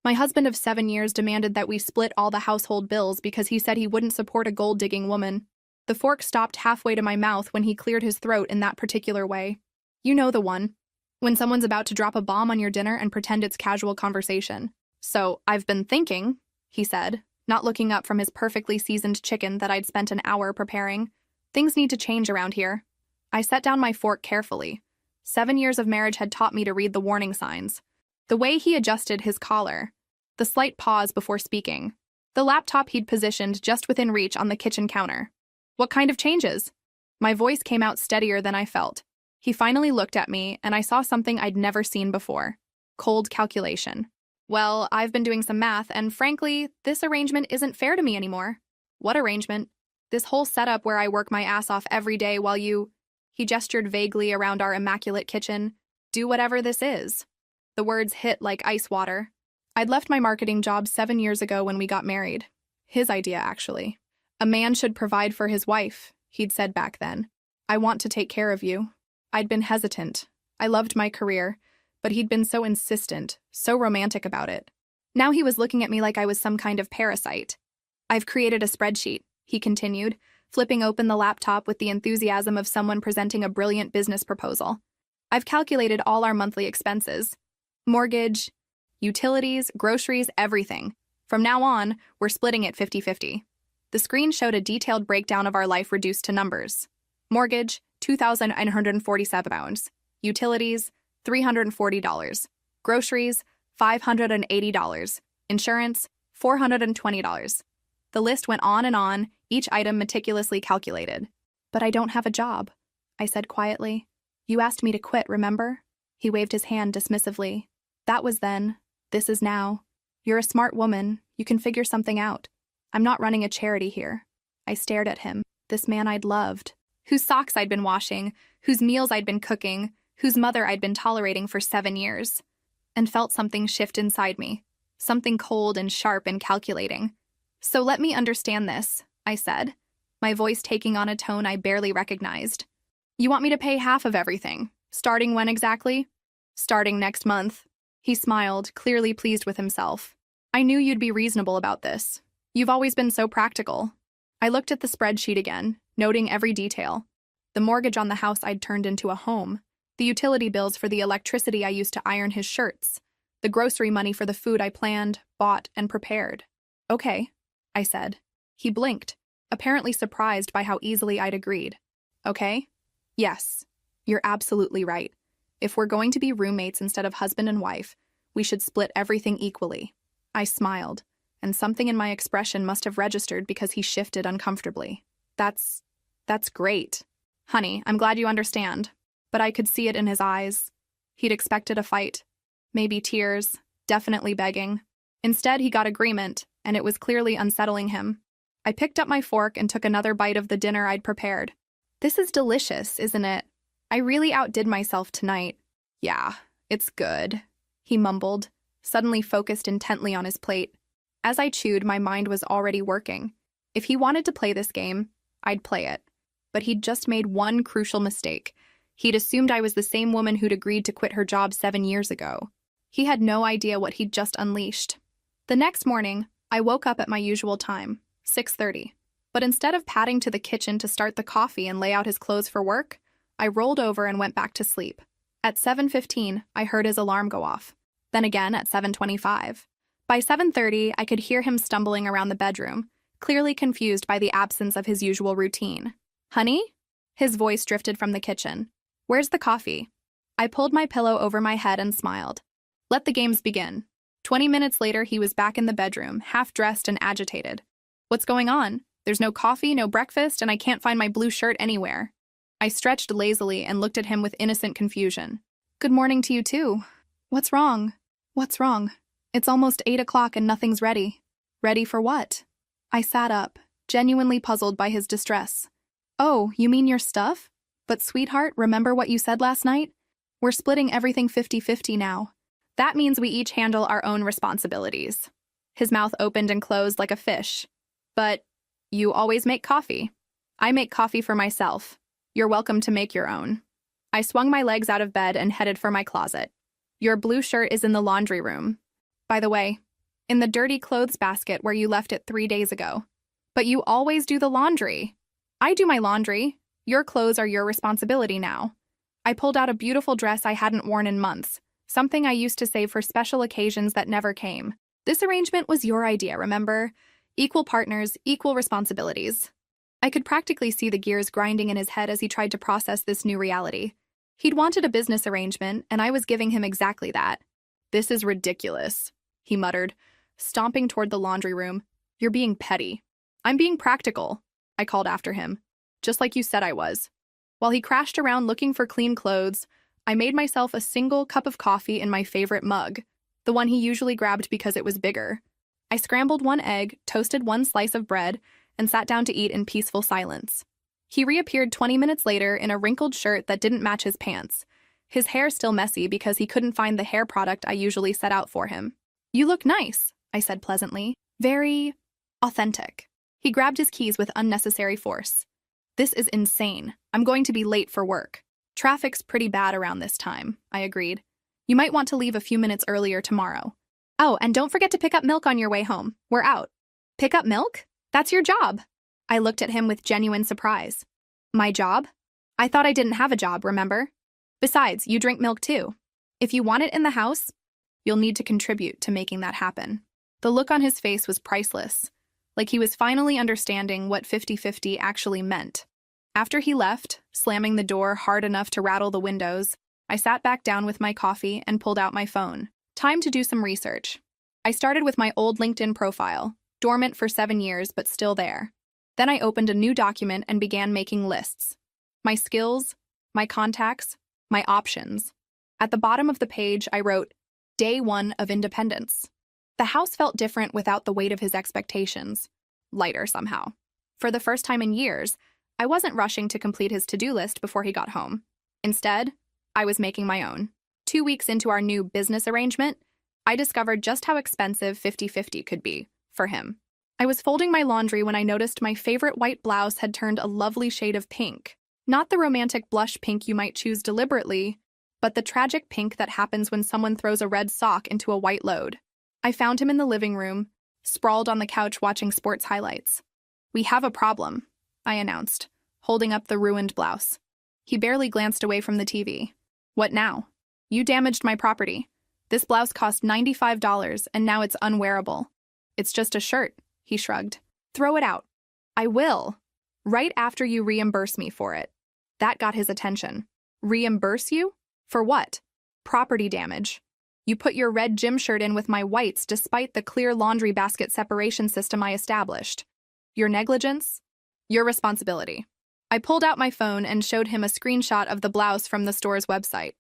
My husband of 7 years demanded that we split all the household bills because he said he wouldn't support a gold-digging woman. The fork stopped halfway to my mouth when he cleared his throat in that particular way. You know the one. When someone's about to drop a bomb on your dinner and pretend it's casual conversation. So, I've been thinking, he said, not looking up from his perfectly seasoned chicken that I'd spent an hour preparing. Things need to change around here. I set down my fork carefully. 7 years of marriage had taught me to read the warning signs. The way he adjusted his collar, the slight pause before speaking, the laptop he'd positioned just within reach on the kitchen counter. What kind of changes? My voice came out steadier than I felt. He finally looked at me, and I saw something I'd never seen before. Cold calculation. Well, I've been doing some math, and frankly, this arrangement isn't fair to me anymore. What arrangement? This whole setup where I work my ass off every day while you— He gestured vaguely around our immaculate kitchen. Do whatever this is. The words hit like ice water. I'd left my marketing job 7 years ago when we got married. His idea, actually. A man should provide for his wife, he'd said back then. I want to take care of you. I'd been hesitant. I loved my career, but he'd been so insistent, so romantic about it. Now he was looking at me like I was some kind of parasite. I've created a spreadsheet, he continued, flipping open the laptop with the enthusiasm of someone presenting a brilliant business proposal. I've calculated all our monthly expenses. Mortgage, utilities, groceries, everything. From now on, we're splitting it 50-50. The screen showed a detailed breakdown of our life reduced to numbers. Mortgage, £2,947. Utilities, $340. Groceries, $580. Insurance, $420. The list went on and on, each item meticulously calculated. But I don't have a job, I said quietly. You asked me to quit, remember? He waved his hand dismissively. That was then. This is now. You're a smart woman. You can figure something out. I'm not running a charity here. I stared at him, this man I'd loved, whose socks I'd been washing, whose meals I'd been cooking, whose mother I'd been tolerating for 7 years, and felt something shift inside me, something cold and sharp and calculating. So let me understand this, I said, my voice taking on a tone I barely recognized. You want me to pay half of everything? Starting when exactly? Starting next month. He smiled, clearly pleased with himself. I knew you'd be reasonable about this. You've always been so practical. I looked at the spreadsheet again, noting every detail. The mortgage on the house I'd turned into a home, the utility bills for the electricity I used to iron his shirts, the grocery money for the food I planned, bought, and prepared. Okay, I said. He blinked, apparently surprised by how easily I'd agreed. Okay? Yes, you're absolutely right. If we're going to be roommates instead of husband and wife, we should split everything equally. I smiled, and something in my expression must have registered because he shifted uncomfortably. That's great. Honey, I'm glad you understand. But I could see it in his eyes. He'd expected a fight. Maybe tears, definitely begging. Instead, he got agreement, and it was clearly unsettling him. I picked up my fork and took another bite of the dinner I'd prepared. This is delicious, isn't it? I really outdid myself tonight. Yeah, it's good, he mumbled, suddenly focused intently on his plate. As I chewed, my mind was already working. If he wanted to play this game, I'd play it. But he'd just made one crucial mistake. He'd assumed I was the same woman who'd agreed to quit her job 7 years ago. He had no idea what he'd just unleashed. The next morning, I woke up at my usual time, 6:30. But instead of padding to the kitchen to start the coffee and lay out his clothes for work, I rolled over and went back to sleep. At 7:15, I heard his alarm go off. Then again at 7:25. By 7:30, I could hear him stumbling around the bedroom, clearly confused by the absence of his usual routine. Honey? His voice drifted from the kitchen. Where's the coffee? I pulled my pillow over my head and smiled. Let the games begin. 20 minutes later, he was back in the bedroom, half-dressed and agitated. What's going on? There's no coffee, no breakfast, and I can't find my blue shirt anywhere. I stretched lazily and looked at him with innocent confusion. Good morning to you, too. What's wrong? What's wrong? It's almost 8 o'clock and nothing's ready. Ready for what? I sat up, genuinely puzzled by his distress. Oh, you mean your stuff? But sweetheart, remember what you said last night? We're splitting everything 50-50 now. That means we each handle our own responsibilities. His mouth opened and closed like a fish. But you always make coffee. I make coffee for myself. You're welcome to make your own. I swung my legs out of bed and headed for my closet. Your blue shirt is in the laundry room. By the way, In the dirty clothes basket where you left it 3 days ago. But you always do the laundry. I do my laundry. Your clothes are your responsibility now. I pulled out a beautiful dress I hadn't worn in months, something I used to save for special occasions that never came. This arrangement was your idea, remember? Equal partners, equal responsibilities. I could practically see the gears grinding in his head as he tried to process this new reality. He'd wanted a business arrangement, and I was giving him exactly that. "This is ridiculous," he muttered, stomping toward the laundry room. "You're being petty." "I'm being practical," I called after him, "just like you said I was." While he crashed around looking for clean clothes, I made myself a single cup of coffee in my favorite mug, the one he usually grabbed because it was bigger. I scrambled one egg, toasted one slice of bread, and sat down to eat in peaceful silence. He reappeared 20 minutes later in a wrinkled shirt that didn't match his pants, his hair still messy because he couldn't find the hair product I usually set out for him. "You look nice," I said pleasantly. "Very authentic." He grabbed his keys with unnecessary force. "This is insane. I'm going to be late for work." "Traffic's pretty bad around this time," I agreed. "You might want to leave a few minutes earlier tomorrow. Oh, and don't forget to pick up milk on your way home. We're out." "Pick up milk? That's your job." I looked at him with genuine surprise. "My job? I thought I didn't have a job, remember? Besides, you drink milk too. If you want it in the house, you'll need to contribute to making that happen." The look on his face was priceless, like he was finally understanding what 50-50 actually meant. After he left, slamming the door hard enough to rattle the windows, I sat back down with my coffee and pulled out my phone. Time to do some research. I started with my old LinkedIn profile, dormant for 7 years but still there. Then I opened a new document and began making lists. My skills, my contacts, my options. At the bottom of the page, I wrote, "Day 1 of independence." The house felt different without the weight of his expectations. Lighter somehow. For the first time in years, I wasn't rushing to complete his to-do list before he got home. Instead, I was making my own. 2 weeks into our new business arrangement, I discovered just how expensive 50-50 could be for him. I was folding my laundry when I noticed my favorite white blouse had turned a lovely shade of pink. Not the romantic blush pink you might choose deliberately, but the tragic pink that happens when someone throws a red sock into a white load. I found him in the living room, sprawled on the couch watching sports highlights. "We have a problem," I announced, holding up the ruined blouse. He barely glanced away from the TV. "What now?" "You damaged my property. This blouse cost $95 and now it's unwearable." "It's just a shirt," he shrugged. "Throw it out." "I will. Right after you reimburse me for it." That got his attention. "Reimburse you? For what?" "Property damage. You put your red gym shirt in with my whites despite the clear laundry basket separation system I established. Your negligence? Your responsibility." I pulled out my phone and showed him a screenshot of the blouse from the store's website.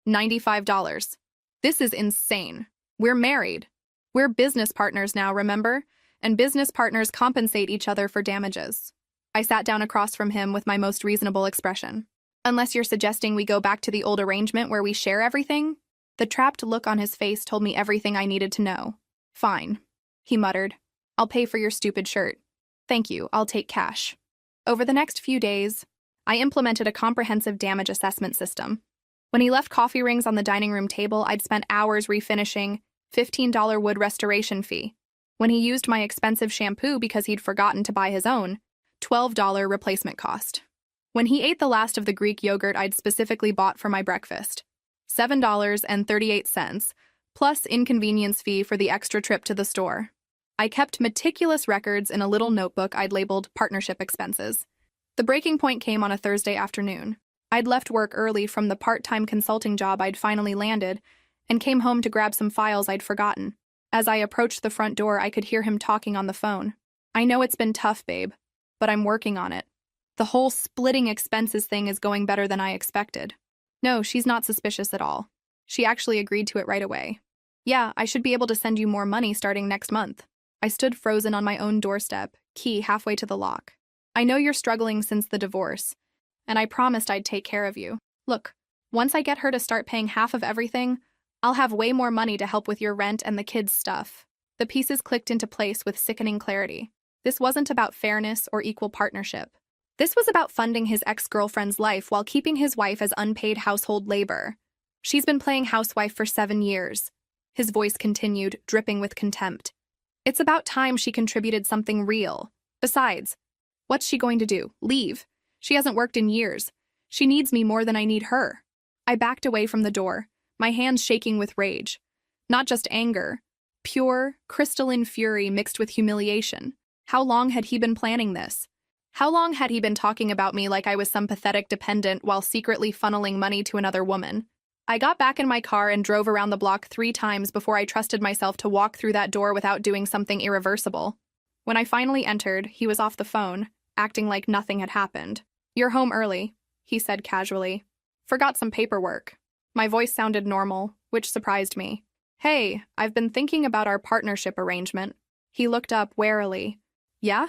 $95. "This is insane. We're married. We're business partners now, remember? And business partners compensate each other for damages." I sat down across from him with my most reasonable expression. "Unless you're suggesting we go back to the old arrangement where we share everything?" The trapped look on his face told me everything I needed to know. "Fine," he muttered. "I'll pay for your stupid shirt." "Thank you, I'll take cash." Over the next few days, I implemented a comprehensive damage assessment system. When he left coffee rings on the dining room table, I'd spent hours refinishing, $15 wood restoration fee. When he used my expensive shampoo because he'd forgotten to buy his own, $12 replacement cost. When he ate the last of the Greek yogurt I'd specifically bought for my breakfast, $7.38, plus inconvenience fee for the extra trip to the store. I kept meticulous records in a little notebook I'd labeled partnership expenses. The breaking point came on a Thursday afternoon. I'd left work early from the part-time consulting job I'd finally landed and came home to grab some files I'd forgotten. As I approached the front door, I could hear him talking on the phone. "I know it's been tough, babe, but I'm working on it. The whole splitting expenses thing is going better than I expected." No, she's not suspicious at all. She actually agreed to it right away. "Yeah, I should be able to send you more money starting next month." I stood frozen on my own doorstep, key halfway to the lock. "I know you're struggling since the divorce, and I promised I'd take care of you. Look, once I get her to start paying half of everything, I'll have way more money to help with your rent and the kids' stuff." The pieces clicked into place with sickening clarity. This wasn't about fairness or equal partnership. This was about funding his ex-girlfriend's life while keeping his wife as unpaid household labor. "She's been playing housewife for 7 years. His voice continued, dripping with contempt. It's about time she contributed something real. Besides, what's she going to do? Leave? She hasn't worked in years. She needs me more than I need her. I backed away from the door, my hands shaking with rage. Not just anger, pure, crystalline fury mixed with humiliation. How long had he been planning this? How long had he been talking about me like I was some pathetic dependent while secretly funneling money to another woman? I got back in my car and drove around the block 3 times before I trusted myself to walk through that door without doing something irreversible. When I finally entered, he was off the phone, acting like nothing had happened. "You're home early," he said casually. "Forgot some paperwork." My voice sounded normal, which surprised me. "Hey, I've been thinking about our partnership arrangement." He looked up warily. "Yeah?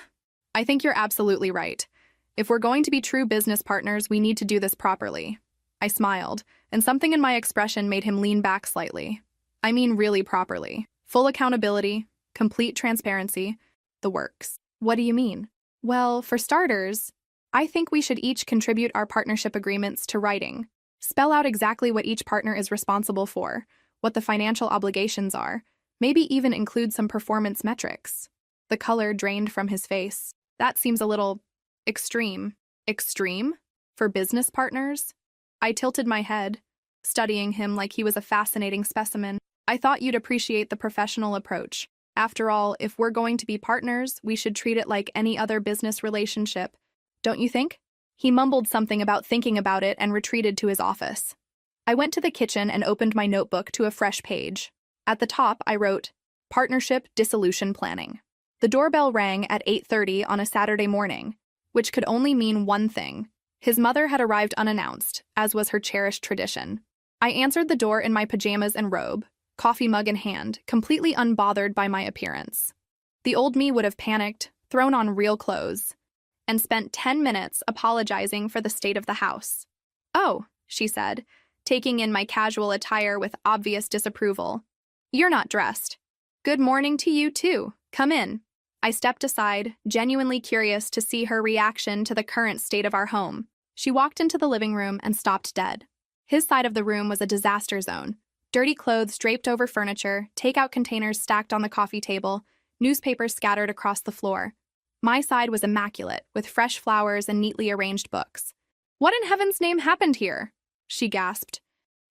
I think you're absolutely right. If we're going to be true business partners, we need to do this properly." I smiled, and something in my expression made him lean back slightly. "I mean really properly. Full accountability, complete transparency, the works." "What do you mean?" "Well, for starters, I think we should each contribute our partnership agreements to writing. Spell out exactly what each partner is responsible for, what the financial obligations are, maybe even include some performance metrics." The color drained from his face. "That seems a little extreme." "Extreme? For business partners?" I tilted my head, studying him like he was a fascinating specimen. "I thought you'd appreciate the professional approach. After all, if we're going to be partners, we should treat it like any other business relationship. Don't you think?" He mumbled something about thinking about it and retreated to his office. I went to the kitchen and opened my notebook to a fresh page. At the top, I wrote, "Partnership Dissolution Planning." The doorbell rang at 8:30 on a Saturday morning, which could only mean one thing. His mother had arrived unannounced, as was her cherished tradition. I answered the door in my pajamas and robe, coffee mug in hand, completely unbothered by my appearance. The old me would have panicked, thrown on real clothes, and spent 10 minutes apologizing for the state of the house. "Oh," she said, taking in my casual attire with obvious disapproval. "You're not dressed." "Good morning to you, too. Come in." I stepped aside, genuinely curious to see her reaction to the current state of our home. She walked into the living room and stopped dead. His side of the room was a disaster zone. Dirty clothes draped over furniture, takeout containers stacked on the coffee table, newspapers scattered across the floor. My side was immaculate, with fresh flowers and neatly arranged books. "What in heaven's name happened here?" she gasped.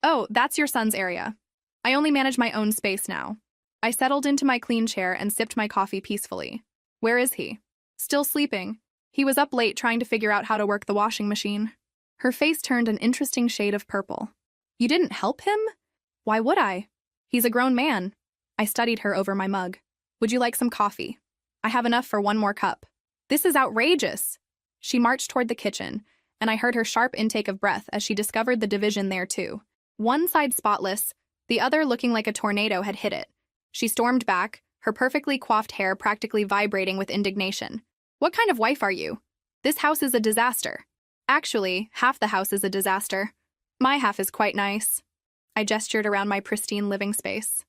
"Oh, that's your son's area. I only manage my own space now." I settled into my clean chair and sipped my coffee peacefully. "Where is he?" "Still sleeping. He was up late trying to figure out how to work the washing machine." Her face turned an interesting shade of purple. "You didn't help him?" "Why would I? He's a grown man." I studied her over my mug. "Would you like some coffee?" "I have enough for one more cup." "This is outrageous." She marched toward the kitchen, and I heard her sharp intake of breath as she discovered the division there too. One side spotless, the other looking like a tornado had hit it. She stormed back, her perfectly coiffed hair practically vibrating with indignation. "What kind of wife are you? This house is a disaster." "Actually, half the house is a disaster. My half is quite nice." I gestured around my pristine living space.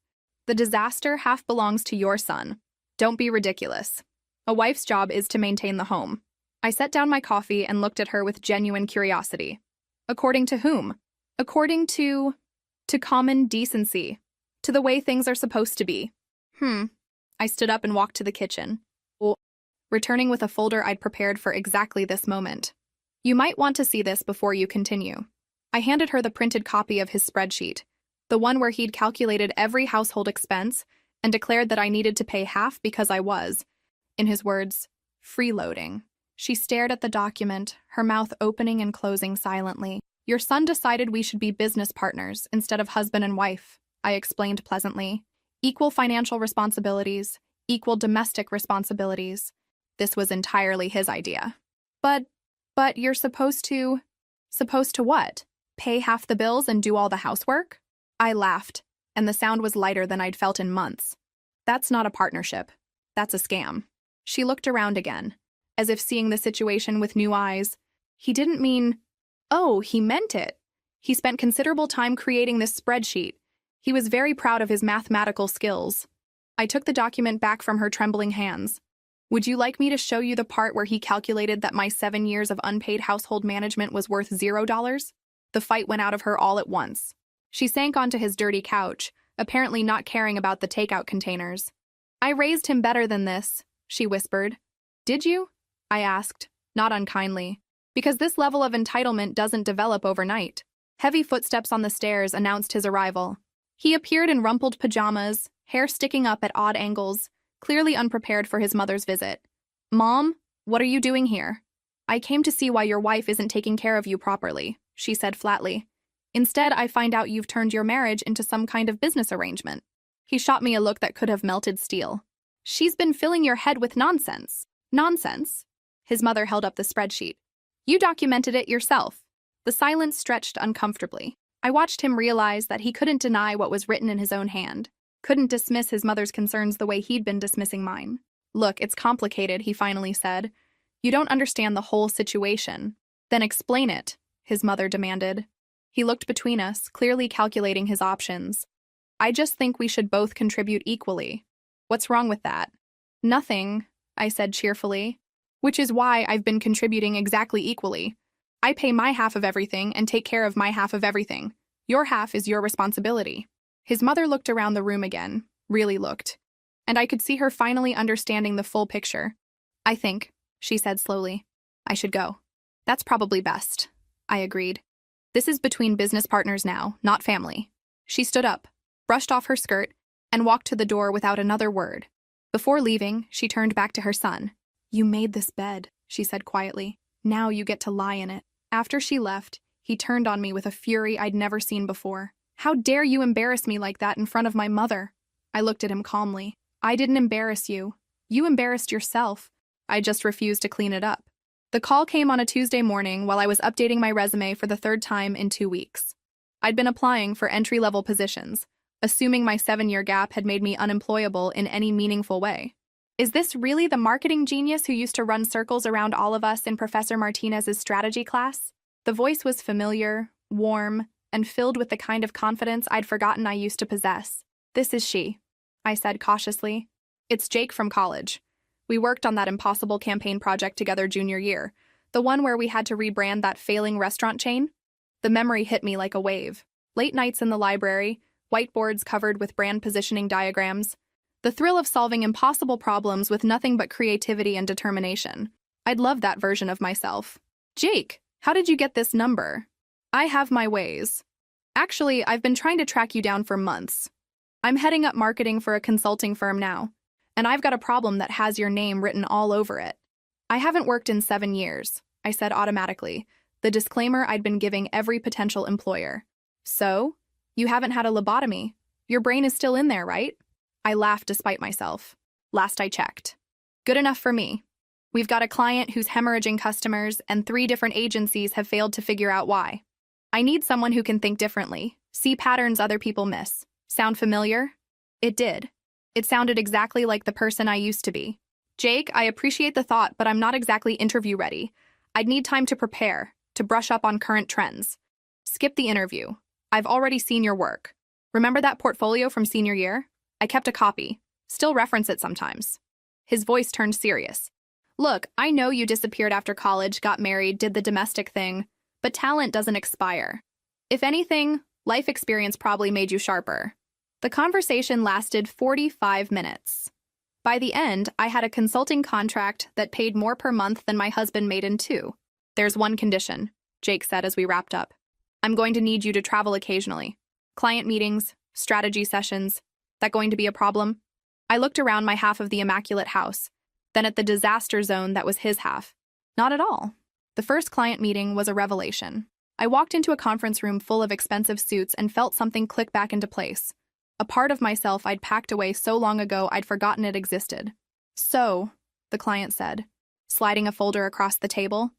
"The disaster half belongs to your son. Don't be ridiculous. A wife's job is to maintain the home." I set down my coffee and looked at her with genuine curiosity. "According to whom?" "According to common decency. To the way things are supposed to be." I stood up and walked to the kitchen, returning with a folder I'd prepared for exactly this moment. "You might want to see this before you continue." I handed her the printed copy of his spreadsheet, the one where he'd calculated every household expense and declared that I needed to pay half because I was, in his words, freeloading. She stared at the document, her mouth opening and closing silently. "Your son decided we should be business partners instead of husband and wife," I explained pleasantly. "Equal financial responsibilities, equal domestic responsibilities." This was entirely his idea. But you're supposed to what? Pay half the bills and do all the housework?" I laughed, and the sound was lighter than I'd felt in months. "That's not a partnership. That's a scam." She looked around again, as if seeing the situation with new eyes. "He didn't mean—" "Oh, he meant it. He spent considerable time creating this spreadsheet. He was very proud of his mathematical skills." I took the document back from her trembling hands. "Would you like me to show you the part where he calculated that my 7 years of unpaid household management was worth $0? The fight went out of her all at once. She sank onto his dirty couch, apparently not caring about the takeout containers. I raised him better than this, she whispered. Did you? I asked, not unkindly, because this level of entitlement doesn't develop overnight. Heavy footsteps on the stairs announced his arrival. He appeared in rumpled pajamas, hair sticking up at odd angles, clearly unprepared for his mother's visit. Mom, what are you doing here? I came to see why your wife isn't taking care of you properly, she said flatly. Instead, I find out you've turned your marriage into some kind of business arrangement. He shot me a look that could have melted steel. She's been filling your head with nonsense. Nonsense? His mother held up the spreadsheet. You documented it yourself. The silence stretched uncomfortably. I watched him realize that he couldn't deny what was written in his own hand, couldn't dismiss his mother's concerns the way he'd been dismissing mine. Look, it's complicated, he finally said. You don't understand the whole situation. Then explain it, his mother demanded. He looked between us, clearly calculating his options. I just think we should both contribute equally. What's wrong with that? Nothing, I said cheerfully. Which is why I've been contributing exactly equally. I pay my half of everything and take care of my half of everything. Your half is your responsibility. His mother looked around the room again, really looked. And I could see her finally understanding the full picture. I think, she said slowly, I should go. That's probably best, I agreed. This is between business partners now, not family. She stood up, brushed off her skirt, and walked to the door without another word. Before leaving, she turned back to her son. You made this bed, she said quietly. Now you get to lie in it. After she left, he turned on me with a fury I'd never seen before. How dare you embarrass me like that in front of my mother? I looked at him calmly. I didn't embarrass you. You embarrassed yourself. I just refused to clean it up. The call came on a Tuesday morning while I was updating my resume for the third time in 2 weeks. I'd been applying for entry-level positions, assuming my 7-year gap had made me unemployable in any meaningful way. Is this really the marketing genius who used to run circles around all of us in Professor Martinez's strategy class? The voice was familiar, warm, and filled with the kind of confidence I'd forgotten I used to possess. This is she, I said cautiously. It's Jake from college. We worked on that impossible campaign project together junior year, the one where we had to rebrand that failing restaurant chain. The memory hit me like a wave. Late nights in the library, whiteboards covered with brand positioning diagrams, the thrill of solving impossible problems with nothing but creativity and determination. I'd love that version of myself. Jake, how did you get this number? I have my ways. Actually, I've been trying to track you down for months. I'm heading up marketing for a consulting firm now, and I've got a problem that has your name written all over it. I haven't worked in 7 years, I said automatically, the disclaimer I'd been giving every potential employer. So? You haven't had a lobotomy. Your brain is still in there, right? I laughed despite myself. Last I checked. Good enough for me. We've got a client who's hemorrhaging customers, and 3 different agencies have failed to figure out why. I need someone who can think differently, see patterns other people miss. Sound familiar? It did. It sounded exactly like the person I used to be. Jake, I appreciate the thought, but I'm not exactly interview ready. I'd need time to prepare, to brush up on current trends. Skip the interview. I've already seen your work. Remember that portfolio from senior year? I kept a copy. Still reference it sometimes. His voice turned serious. Look, I know you disappeared after college, got married, did the domestic thing, but talent doesn't expire. If anything, life experience probably made you sharper. The conversation lasted 45 minutes. By the end, I had a consulting contract that paid more per month than my husband made in 2. There's one condition, Jake said as we wrapped up. I'm going to need you to travel occasionally. Client meetings, strategy sessions. That going to be a problem? I looked around my half of the immaculate house, then at the disaster zone that was his half. Not at all. The first client meeting was a revelation. I walked into a conference room full of expensive suits and felt something click back into place. A part of myself I'd packed away so long ago I'd forgotten it existed. So, the client said, sliding a folder across the table,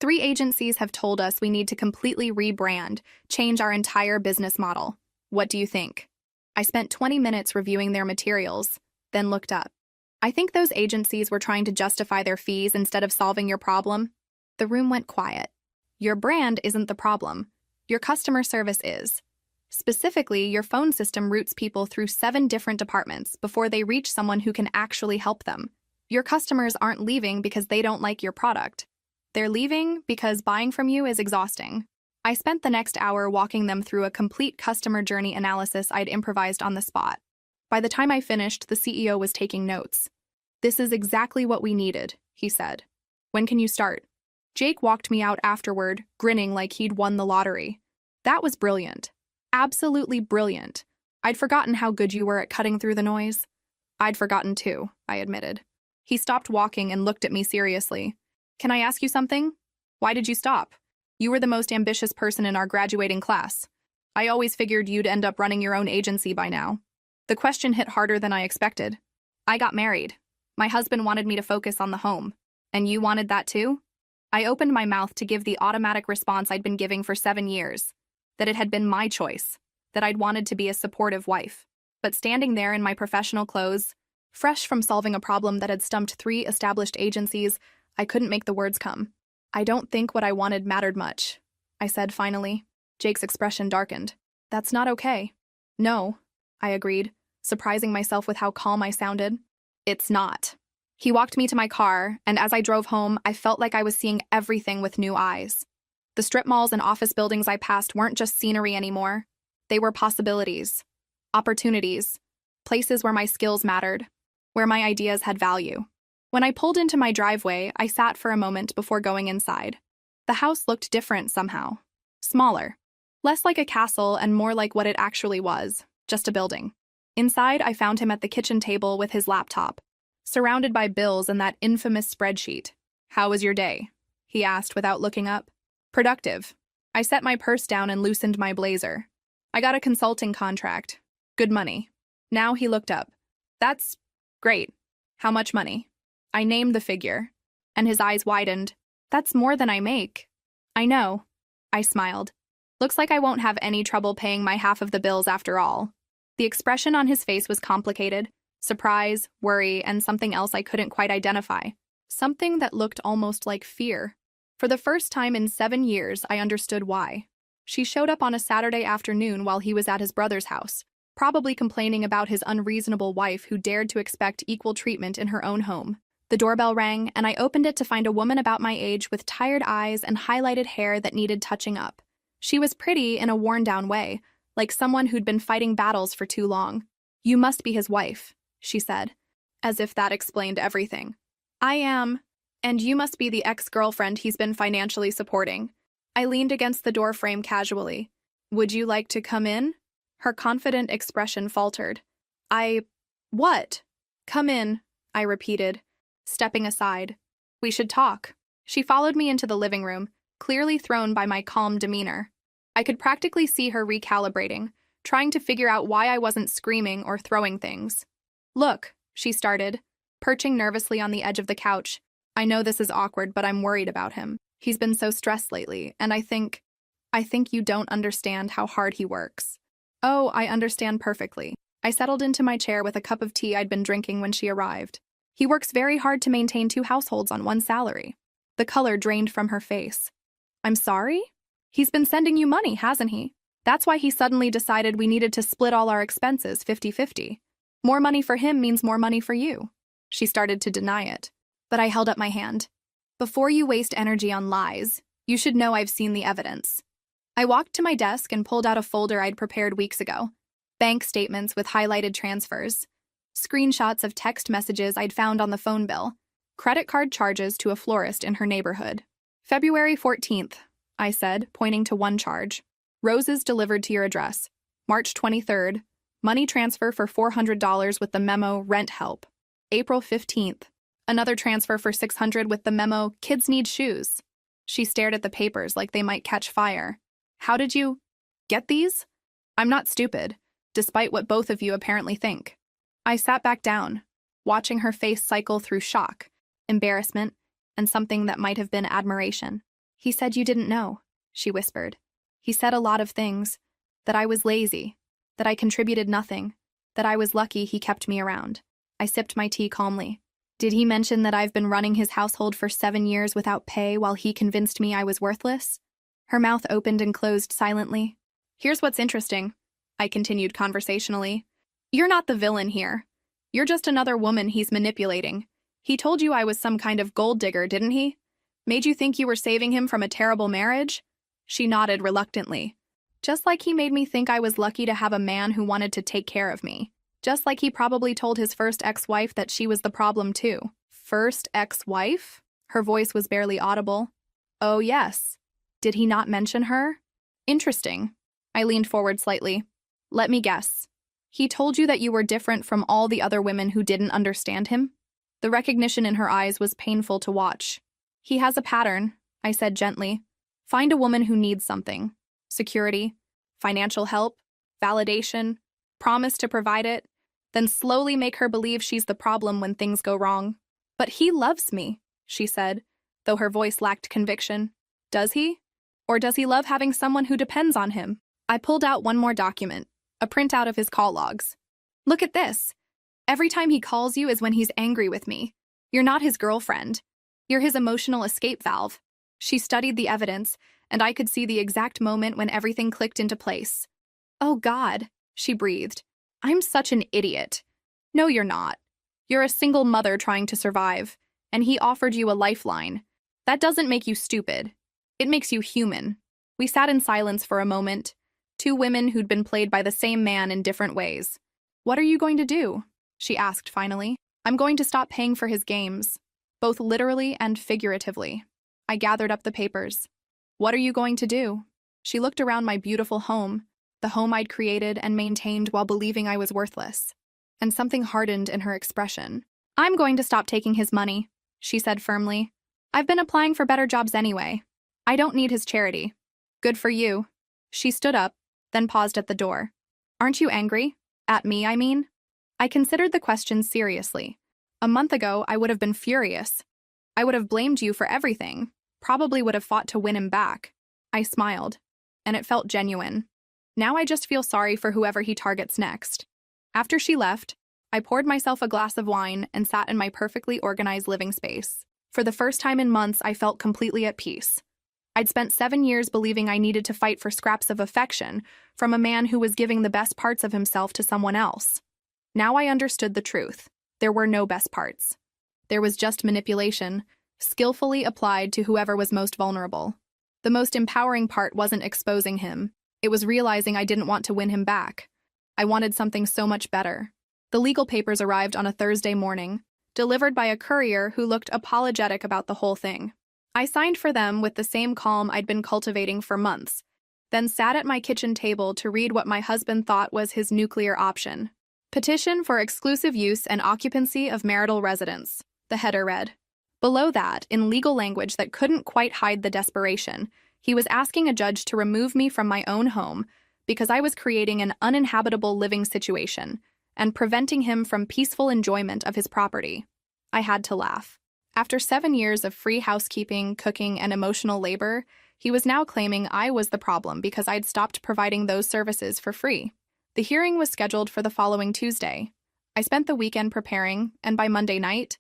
3 agencies have told us we need to completely rebrand, change our entire business model. What do you think? I spent 20 minutes reviewing their materials, then looked up. I think those agencies were trying to justify their fees instead of solving your problem. The room went quiet. Your brand isn't the problem. Your customer service is. Specifically, your phone system routes people through 7 different departments before they reach someone who can actually help them. Your customers aren't leaving because they don't like your product. They're leaving because buying from you is exhausting. I spent the next hour walking them through a complete customer journey analysis I'd improvised on the spot. By the time I finished, the CEO was taking notes. "This is exactly what we needed," he said. "When can you start?" Jake walked me out afterward, grinning like he'd won the lottery. "That was brilliant. Absolutely brilliant. I'd forgotten how good you were at cutting through the noise." "I'd forgotten too," I admitted. He stopped walking and looked at me seriously. "Can I ask you something? Why did you stop? You were the most ambitious person in our graduating class. I always figured you'd end up running your own agency by now." The question hit harder than I expected. "I got married. My husband wanted me to focus on the home. And you wanted that too?" I opened my mouth to give the automatic response I'd been giving for 7 years, that it had been my choice, that I'd wanted to be a supportive wife. But standing there in my professional clothes, fresh from solving a problem that had stumped 3 established agencies, I couldn't make the words come. "I don't think what I wanted mattered much," I said finally. Jake's expression darkened. "That's not okay." "No," I agreed, surprising myself with how calm I sounded. "It's not." He walked me to my car, and as I drove home, I felt like I was seeing everything with new eyes. The strip malls and office buildings I passed weren't just scenery anymore. They were possibilities, opportunities, places where my skills mattered, where my ideas had value. When I pulled into my driveway, I sat for a moment before going inside. The house looked different somehow. Smaller. Less like a castle and more like what it actually was, just a building. Inside, I found him at the kitchen table with his laptop, surrounded by bills and that infamous spreadsheet. "How was your day?" he asked without looking up. "Productive." I set my purse down and loosened my blazer. "I got a consulting contract. Good money." Now he looked up. "That's great. How much money?" I named the figure, and his eyes widened. "That's more than I make." "I know." I smiled. "Looks like I won't have any trouble paying my half of the bills after all." The expression on his face was complicated. Surprise, worry, and something else I couldn't quite identify. Something that looked almost like fear. For the first time in 7 years, I understood why. She showed up on a Saturday afternoon while he was at his brother's house, probably complaining about his unreasonable wife who dared to expect equal treatment in her own home. The doorbell rang, and I opened it to find a woman about my age with tired eyes and highlighted hair that needed touching up. She was pretty in a worn-down way, like someone who'd been fighting battles for too long. "You must be his wife," she said, as if that explained everything. "I am, and you must be the ex-girlfriend he's been financially supporting." I leaned against the doorframe casually. "Would you like to come in?" Her confident expression faltered. What?" "Come in," I repeated, stepping aside. "We should talk." She followed me into the living room, clearly thrown by my calm demeanor. I could practically see her recalibrating, trying to figure out why I wasn't screaming or throwing things. "Look," she started, perching nervously on the edge of the couch. "I know this is awkward, but I'm worried about him. He's been so stressed lately, and I think you don't understand how hard he works." "Oh, I understand perfectly." I settled into my chair with a cup of tea I'd been drinking when she arrived. "He works very hard to maintain 2 households on one salary." The color drained from her face. "I'm sorry? He's been sending you money, hasn't he? That's why he suddenly decided we needed to split all our expenses 50-50. More money for him means more money for you." She started to deny it, but I held up my hand. "Before you waste energy on lies, you should know I've seen the evidence." I walked to my desk and pulled out a folder I'd prepared weeks ago. Bank statements with highlighted transfers, screenshots of text messages I'd found on the phone bill, credit card charges to a florist in her neighborhood. "February 14th, I said, pointing to one charge. "Roses delivered to your address. March 23rd, money transfer for $400 with the memo, rent help. April 15th, another transfer for $600 with the memo, kids need shoes." She stared at the papers like they might catch fire. "How did you get these?" "I'm not stupid, despite what both of you apparently think." I sat back down, watching her face cycle through shock, embarrassment, and something that might have been admiration. "He said you didn't know," she whispered. "He said a lot of things. That I was lazy, that I contributed nothing, that I was lucky he kept me around." I sipped my tea calmly. "Did he mention that I've been running his household for 7 years without pay while he convinced me I was worthless?" Her mouth opened and closed silently. "Here's what's interesting," I continued conversationally. "You're not the villain here. You're just another woman he's manipulating. He told you I was some kind of gold digger, didn't he? Made you think you were saving him from a terrible marriage?" She nodded reluctantly. "Just like he made me think I was lucky to have a man who wanted to take care of me. Just like he probably told his first ex-wife that she was the problem too. First ex-wife? Her voice was barely audible. Oh yes. Did he not mention her? Interesting. I leaned forward slightly. Let me guess. He told you that you were different from all the other women who didn't understand him? The recognition in her eyes was painful to watch. He has a pattern, I said gently. Find a woman who needs something. Security, financial help, validation, promise to provide it, then slowly make her believe she's the problem when things go wrong. But he loves me, she said, though her voice lacked conviction. Does he? Or does he love having someone who depends on him? I pulled out one more document, a printout of his call logs. Look at this. Every time he calls you is when he's angry with me. You're not his girlfriend. You're his emotional escape valve. She studied the evidence, and I could see the exact moment when everything clicked into place. Oh God, she breathed. I'm such an idiot. No, you're not. You're a single mother trying to survive, and he offered you a lifeline. That doesn't make you stupid. It makes you human. We sat in silence for a moment, two women who'd been played by the same man in different ways. What are you going to do? She asked finally. I'm going to stop paying for his games, both literally and figuratively. I gathered up the papers. What are you going to do? She looked around my beautiful home, the home I'd created and maintained while believing I was worthless. And something hardened in her expression. I'm going to stop taking his money, she said firmly. I've been applying for better jobs anyway. I don't need his charity. Good for you. She stood up, then paused at the door. Aren't you angry? At me, I mean? I considered the question seriously. A month ago, I would have been furious. I would have blamed you for everything, probably would have fought to win him back. I smiled, and it felt genuine. Now I just feel sorry for whoever he targets next. After she left, I poured myself a glass of wine and sat in my perfectly organized living space. For the first time in months, I felt completely at peace. I'd spent 7 years believing I needed to fight for scraps of affection from a man who was giving the best parts of himself to someone else. Now I understood the truth. There were no best parts. There was just manipulation, skillfully applied to whoever was most vulnerable. The most empowering part wasn't exposing him. It was realizing I didn't want to win him back. I wanted something so much better. The legal papers arrived on a Thursday morning, delivered by a courier who looked apologetic about the whole thing. I signed for them with the same calm I'd been cultivating for months, then sat at my kitchen table to read what my husband thought was his nuclear option. Petition for exclusive use and occupancy of marital residence, the header read. Below that, in legal language that couldn't quite hide the desperation, he was asking a judge to remove me from my own home because I was creating an uninhabitable living situation and preventing him from peaceful enjoyment of his property. I had to laugh. After 7 years of free housekeeping, cooking, and emotional labor, he was now claiming I was the problem because I'd stopped providing those services for free. The hearing was scheduled for the following Tuesday. I spent the weekend preparing, and by Monday night,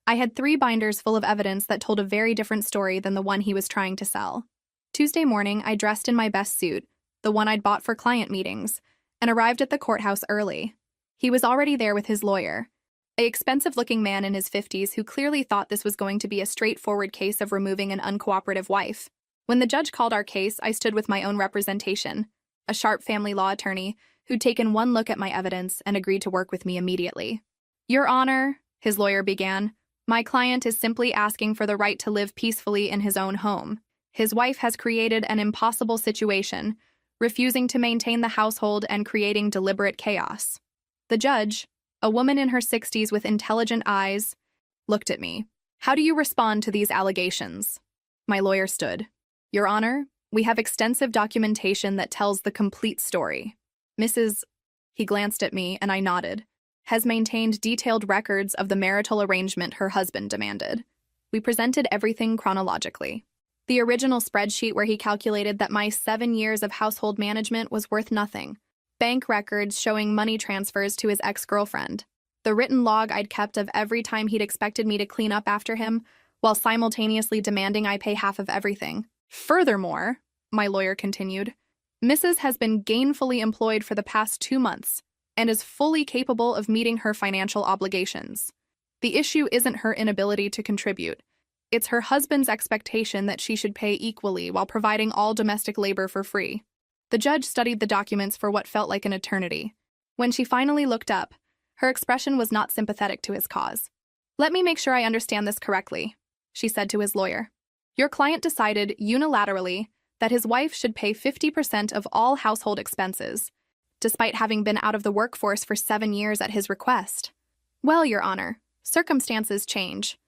I had 3 binders full of evidence that told a very different story than the one he was trying to sell. Tuesday morning, I dressed in my best suit, the one I'd bought for client meetings, and arrived at the courthouse early. He was already there with his lawyer, an expensive-looking man in his 50s who clearly thought this was going to be a straightforward case of removing an uncooperative wife. When the judge called our case, I stood with my own representation, a sharp family law attorney who'd taken one look at my evidence and agreed to work with me immediately. Your Honor, his lawyer began, my client is simply asking for the right to live peacefully in his own home. His wife has created an impossible situation, refusing to maintain the household and creating deliberate chaos. The judge, a woman in her 60s with intelligent eyes, looked at me. How do you respond to these allegations? My lawyer stood. Your Honor, we have extensive documentation that tells the complete story. Mrs. He glanced at me and I nodded. Has maintained detailed records of the marital arrangement her husband demanded. We presented everything chronologically. The original spreadsheet where he calculated that my 7 years of household management was worth nothing. Bank records showing money transfers to his ex-girlfriend. The written log I'd kept of every time he'd expected me to clean up after him, while simultaneously demanding I pay half of everything. Furthermore, my lawyer continued, Mrs. has been gainfully employed for the past 2 months and is fully capable of meeting her financial obligations. The issue isn't her inability to contribute. It's her husband's expectation that she should pay equally while providing all domestic labor for free. The judge studied the documents for what felt like an eternity. When she finally looked up, Her expression was not sympathetic to his cause. "Let me make sure I understand this correctly," she said to his lawyer. "Your client decided unilaterally that his wife should pay 50% of all household expenses, despite having been out of the workforce for 7 years at his request." "Well, Your Honor, circumstances change."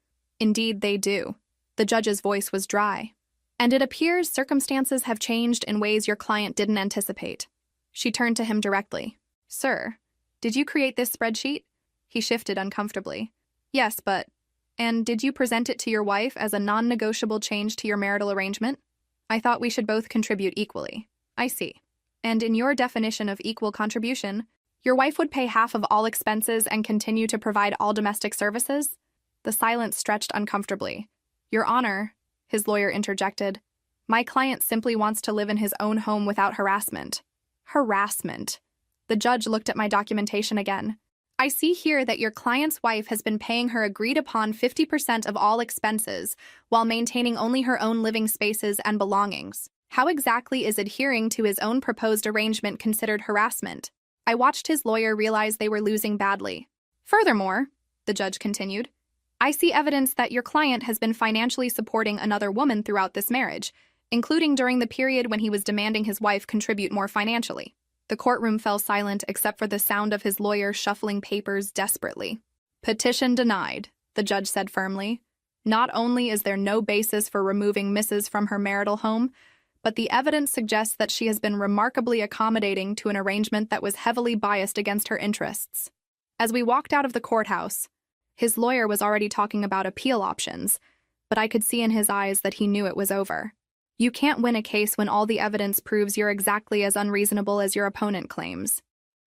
"Indeed they do." The judge's voice was dry. "And it appears circumstances have changed in ways your client didn't anticipate." She turned to him directly. "Sir, did you create this spreadsheet?" He shifted uncomfortably. "Yes, but... And did you present it to your wife as a non-negotiable change to your marital arrangement?" "I thought we should both contribute equally." "I see. And in your definition of equal contribution, your wife would pay half of all expenses and continue to provide all domestic services?" The silence stretched uncomfortably. "Your Honor," his lawyer interjected, "my client simply wants to live in his own home without harassment." Harassment. The judge looked at my documentation again. "I see here that your client's wife has been paying her agreed-upon 50% of all expenses while maintaining only her own living spaces and belongings. How exactly is adhering to his own proposed arrangement considered harassment?" I watched his lawyer realize they were losing badly. "Furthermore," the judge continued, "I see evidence that your client has been financially supporting another woman throughout this marriage, including during the period when he was demanding his wife contribute more financially." The courtroom fell silent except for the sound of his lawyer shuffling papers desperately. "Petition denied," the judge said firmly. "Not only is there no basis for removing Mrs. from her marital home, but the evidence suggests that she has been remarkably accommodating to an arrangement that was heavily biased against her interests." As we walked out of the courthouse, his lawyer was already talking about appeal options, but I could see in his eyes that he knew it was over. You can't win a case when all the evidence proves you're exactly as unreasonable as your opponent claims.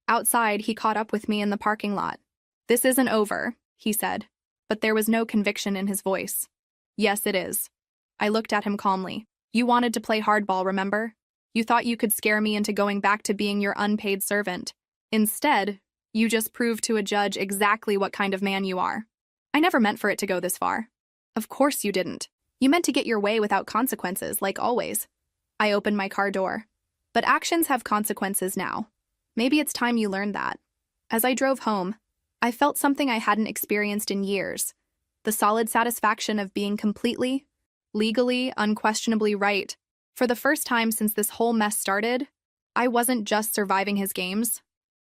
Outside, he caught up with me in the parking lot. "This isn't over," he said, but there was no conviction in his voice. "Yes, it is." I looked at him calmly. "You wanted to play hardball, remember? You thought you could scare me into going back to being your unpaid servant. Instead, you just proved to a judge exactly what kind of man you are." "I never meant for it to go this far." "Of course you didn't. You meant to get your way without consequences, like always." I opened my car door. "But actions have consequences now. Maybe it's time you learned that." As I drove home, I felt something I hadn't experienced in years. The solid satisfaction of being completely, legally, unquestionably right. For the first time since this whole mess started, I wasn't just surviving his games.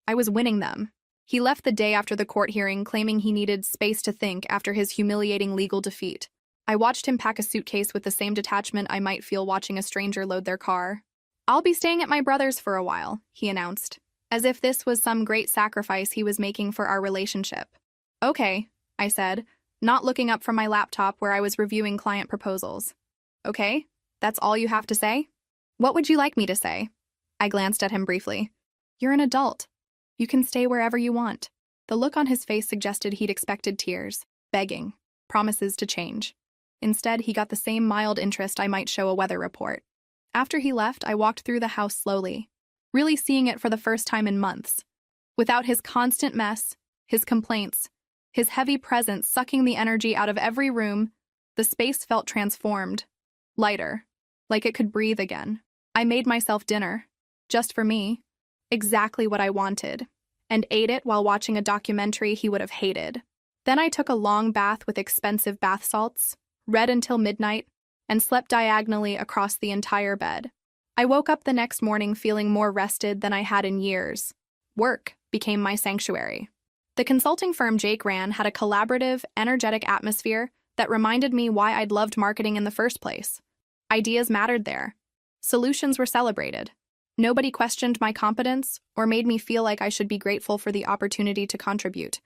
I was winning them. He left the day after the court hearing claiming he needed space to think after his humiliating legal defeat. I watched him pack a suitcase with the same detachment I might feel watching a stranger load their car. "I'll be staying at my brother's for a while," he announced, as if this was some great sacrifice he was making for our relationship. "Okay," I said, not looking up from my laptop where I was reviewing client proposals. "Okay, that's all you have to say?" "What would you like me to say?" I glanced at him briefly. "You're an adult. You can stay wherever you want." The look on his face suggested he'd expected tears, begging, promises to change. Instead, he got the same mild interest I might show a weather report. After he left, I walked through the house slowly, really seeing it for the first time in months. Without his constant mess, his complaints, his heavy presence sucking the energy out of every room, the space felt transformed, lighter, like it could breathe again. I made myself dinner, just for me, exactly what I wanted, and ate it while watching a documentary he would have hated. Then I took a long bath with expensive bath salts, read until midnight, and slept diagonally across the entire bed. I woke up the next morning feeling more rested than I had in years. Work became my sanctuary. The consulting firm Jake ran had a collaborative, energetic atmosphere that reminded me why I'd loved marketing in the first place. Ideas mattered there. Solutions were celebrated. Nobody questioned my competence or made me feel like I should be grateful for the opportunity to contribute.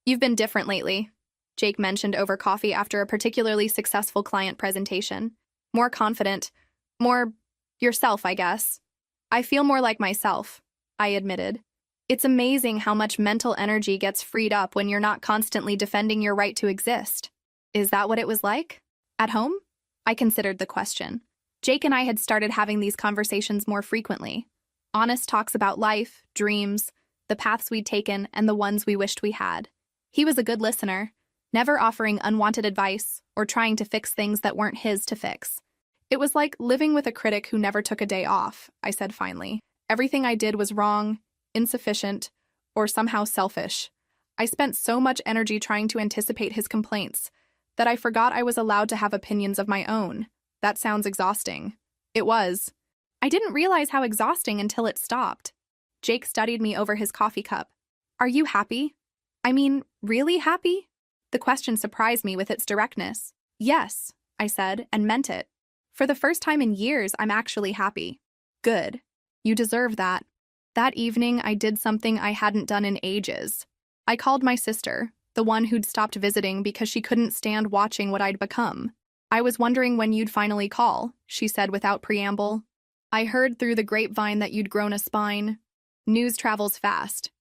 "You've been different lately," Jake mentioned over coffee after a particularly successful client presentation. "More confident. More yourself, I guess." "I feel more like myself," I admitted. "It's amazing how much mental energy gets freed up when you're not constantly defending your right to exist." "Is that what it was like? At home?" I considered the question. Jake and I had started having these conversations more frequently. Honest talks about life, dreams, the paths we'd taken, and the ones we wished we had. He was a good listener, never offering unwanted advice or trying to fix things that weren't his to fix. "It was like living with a critic who never took a day off," I said finally. "Everything I did was wrong, insufficient, or somehow selfish. I spent so much energy trying to anticipate his complaints that I forgot I was allowed to have opinions of my own. That sounds exhausting. It was. I didn't realize how exhausting until it stopped. Jake studied me over his coffee cup. Are you happy? I mean, really happy? The question surprised me with its directness. Yes, I said, and meant it. For the first time in years, I'm actually happy. Good. You deserve that. That evening, I did something I hadn't done in ages. I called my sister, the one who'd stopped visiting because she couldn't stand watching what I'd become. I was wondering when you'd finally call, she said without preamble. I heard through the grapevine that you'd grown a spine. News travels fast.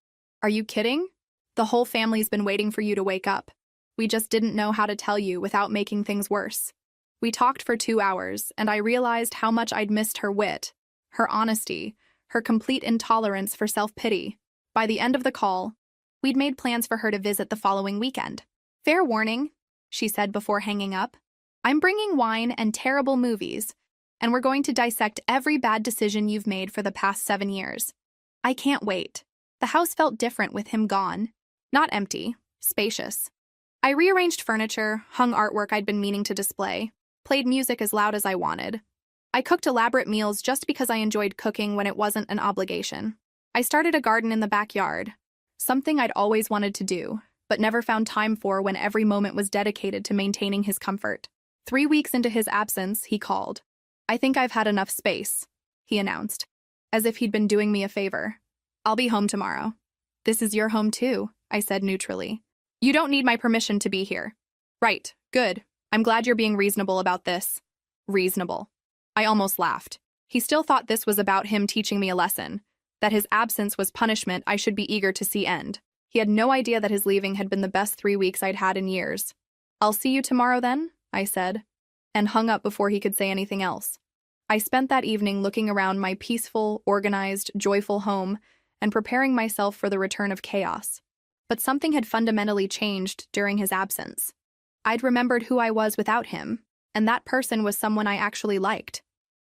Are you kidding? The whole family's been waiting for you to wake up. We just didn't know how to tell you without making things worse. We talked for 2 hours, and I realized how much I'd missed her wit, her honesty, her complete intolerance for self-pity. By the end of the call, we'd made plans for her to visit the following weekend. Fair warning, she said before hanging up. I'm bringing wine and terrible movies, and we're going to dissect every bad decision you've made for the past 7 years. I can't wait. The house felt different with him gone. Not empty, spacious. I rearranged furniture, hung artwork I'd been meaning to display, played music as loud as I wanted. I cooked elaborate meals just because I enjoyed cooking when it wasn't an obligation. I started a garden in the backyard, something I'd always wanted to do, but never found time for when every moment was dedicated to maintaining his comfort. 3 weeks into his absence, he called. I think I've had enough space, he announced, as if he'd been doing me a favor. I'll be home tomorrow. This is your home too, I said neutrally. You don't need my permission to be here. Right, good. I'm glad you're being reasonable about this. Reasonable. I almost laughed. He still thought this was about him teaching me a lesson, that his absence was punishment I should be eager to see end. He had no idea that his leaving had been the best 3 weeks I'd had in years. I'll see you tomorrow then, I said, and hung up before he could say anything else. I spent that evening looking around my peaceful, organized, joyful home and preparing myself for the return of chaos. But something had fundamentally changed during his absence. I'd remembered who I was without him, and that person was someone I actually liked.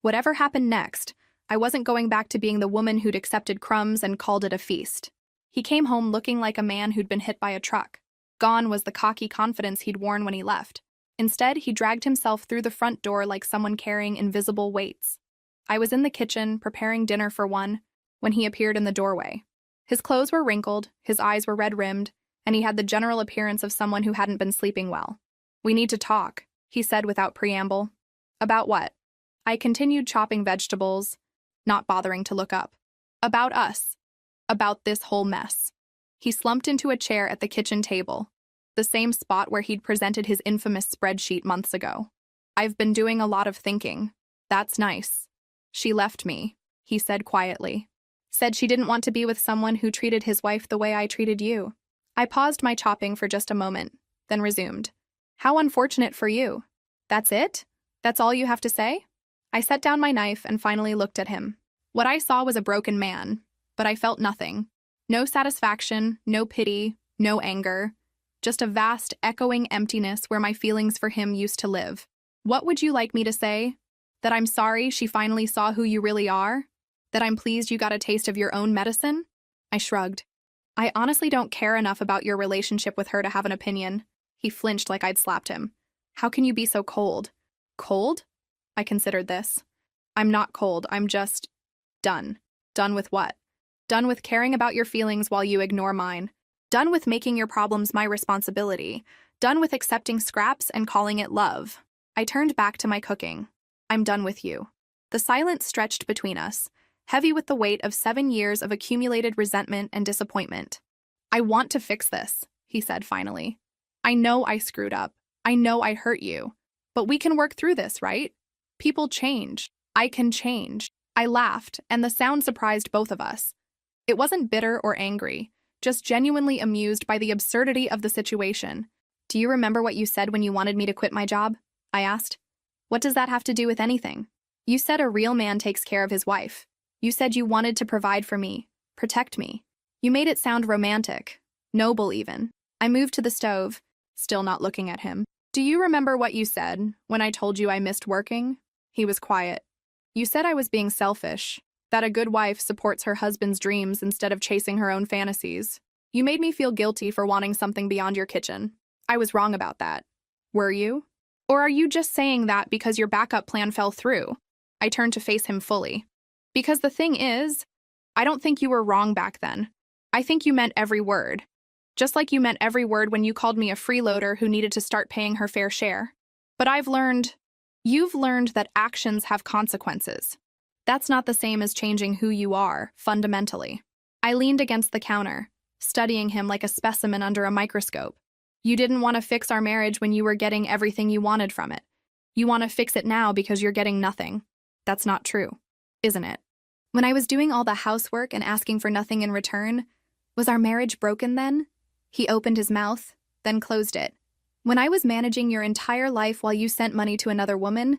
Whatever happened next, I wasn't going back to being the woman who'd accepted crumbs and called it a feast. He came home looking like a man who'd been hit by a truck. Gone was the cocky confidence he'd worn when he left. Instead, he dragged himself through the front door like someone carrying invisible weights. I was in the kitchen, preparing dinner for one, when he appeared in the doorway. His clothes were wrinkled, his eyes were red-rimmed, and he had the general appearance of someone who hadn't been sleeping well. We need to talk, he said without preamble. About what? I continued chopping vegetables, not bothering to look up. About us. About this whole mess. He slumped into a chair at the kitchen table, the same spot where he'd presented his infamous spreadsheet months ago. I've been doing a lot of thinking. That's nice. She left me, he said quietly. Said she didn't want to be with someone who treated his wife the way I treated you. I paused my chopping for just a moment, then resumed. How unfortunate for you. That's it? That's all you have to say? I set down my knife and finally looked at him. What I saw was a broken man, but I felt nothing. No satisfaction, no pity, no anger. Just a vast, echoing emptiness where my feelings for him used to live. What would you like me to say? That I'm sorry she finally saw who you really are? That I'm pleased you got a taste of your own medicine? I shrugged. I honestly don't care enough about your relationship with her to have an opinion. He flinched like I'd slapped him. How can you be so cold? Cold? I considered this. I'm not cold, I'm just done. Done with what? Done with caring about your feelings while you ignore mine. Done with making your problems my responsibility. Done with accepting scraps and calling it love. I turned back to my cooking. I'm done with you. The silence stretched between us, heavy with the weight of 7 years of accumulated resentment and disappointment. I want to fix this, he said finally. I know I screwed up. I know I hurt you. But we can work through this, right? People change. I can change. I laughed, and the sound surprised both of us. It wasn't bitter or angry, just genuinely amused by the absurdity of the situation. Do you remember what you said when you wanted me to quit my job? I asked. What does that have to do with anything? You said a real man takes care of his wife. You said you wanted to provide for me, protect me. You made it sound romantic, noble even. I moved to the stove, still not looking at him. Do you remember what you said when I told you I missed working? He was quiet. You said I was being selfish, that a good wife supports her husband's dreams instead of chasing her own fantasies. You made me feel guilty for wanting something beyond your kitchen. I was wrong about that. Were you? Or are you just saying that because your backup plan fell through? I turned to face him fully. Because the thing is, I don't think you were wrong back then. I think you meant every word. Just like you meant every word when you called me a freeloader who needed to start paying her fair share. But you've learned that actions have consequences. That's not the same as changing who you are, fundamentally. I leaned against the counter, studying him like a specimen under a microscope. You didn't want to fix our marriage when you were getting everything you wanted from it. You want to fix it now because you're getting nothing. That's not true, isn't it? When I was doing all the housework and asking for nothing in return, was our marriage broken then? He opened his mouth, then closed it. When I was managing your entire life while you sent money to another woman,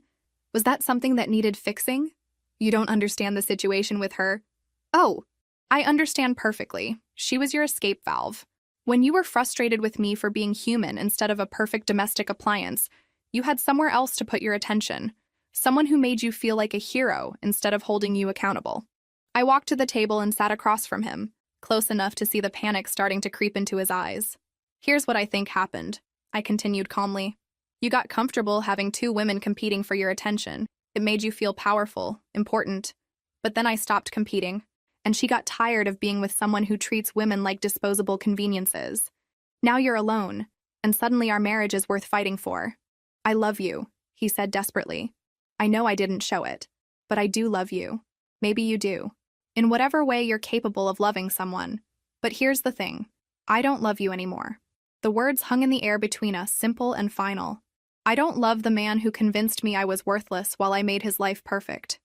was that something that needed fixing? You don't understand the situation with her. Oh, I understand perfectly. She was your escape valve. When you were frustrated with me for being human instead of a perfect domestic appliance, you had somewhere else to put your attention. Someone who made you feel like a hero instead of holding you accountable. I walked to the table and sat across from him, close enough to see the panic starting to creep into his eyes. Here's what I think happened, I continued calmly. You got comfortable having two women competing for your attention. It made you feel powerful, important. But then I stopped competing, and she got tired of being with someone who treats women like disposable conveniences. Now you're alone, and suddenly our marriage is worth fighting for. I love you, he said desperately. I know I didn't show it, but I do love you. Maybe you do. In whatever way you're capable of loving someone. But here's the thing. I don't love you anymore. The words hung in the air between us, simple and final. I don't love the man who convinced me I was worthless while I made his life perfect.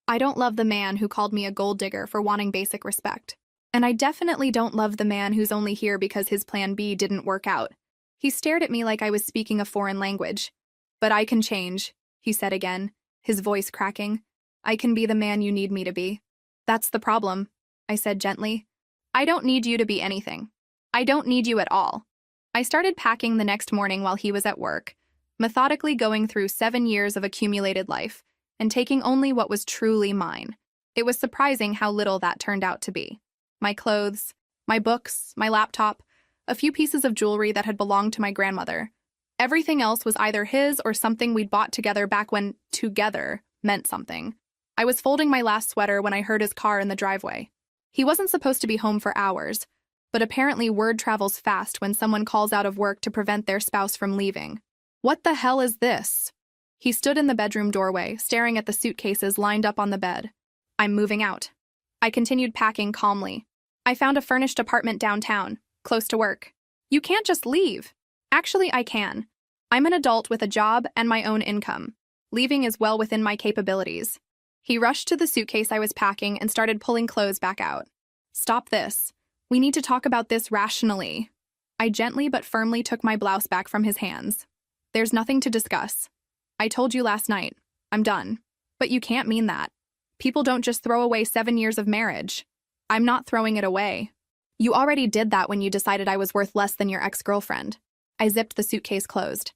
I don't love the man who called me a gold digger for wanting basic respect. And I definitely don't love the man who's only here because his plan B didn't work out. He stared at me like I was speaking a foreign language. But I can change, he said again, his voice cracking. I can be the man you need me to be. That's the problem, I said gently. I don't need you to be anything. I don't need you at all. I started packing the next morning while he was at work, methodically going through 7 years of accumulated life, and taking only what was truly mine. It was surprising how little that turned out to be. My clothes, my books, my laptop, a few pieces of jewelry that had belonged to my grandmother. Everything else was either his or something we'd bought together back when together meant something. I was folding my last sweater when I heard his car in the driveway. He wasn't supposed to be home for hours, but apparently word travels fast when someone calls out of work to prevent their spouse from leaving. What the hell is this? He stood in the bedroom doorway, staring at the suitcases lined up on the bed. I'm moving out. I continued packing calmly. I found a furnished apartment downtown, close to work. You can't just leave. Actually, I can. I'm an adult with a job and my own income. Leaving is well within my capabilities. He rushed to the suitcase I was packing and started pulling clothes back out. Stop this. We need to talk about this rationally. I gently but firmly took my blouse back from his hands. There's nothing to discuss. I told you last night. I'm done. But you can't mean that. People don't just throw away 7 years of marriage. I'm not throwing it away. You already did that when you decided I was worth less than your ex-girlfriend. I zipped the suitcase closed.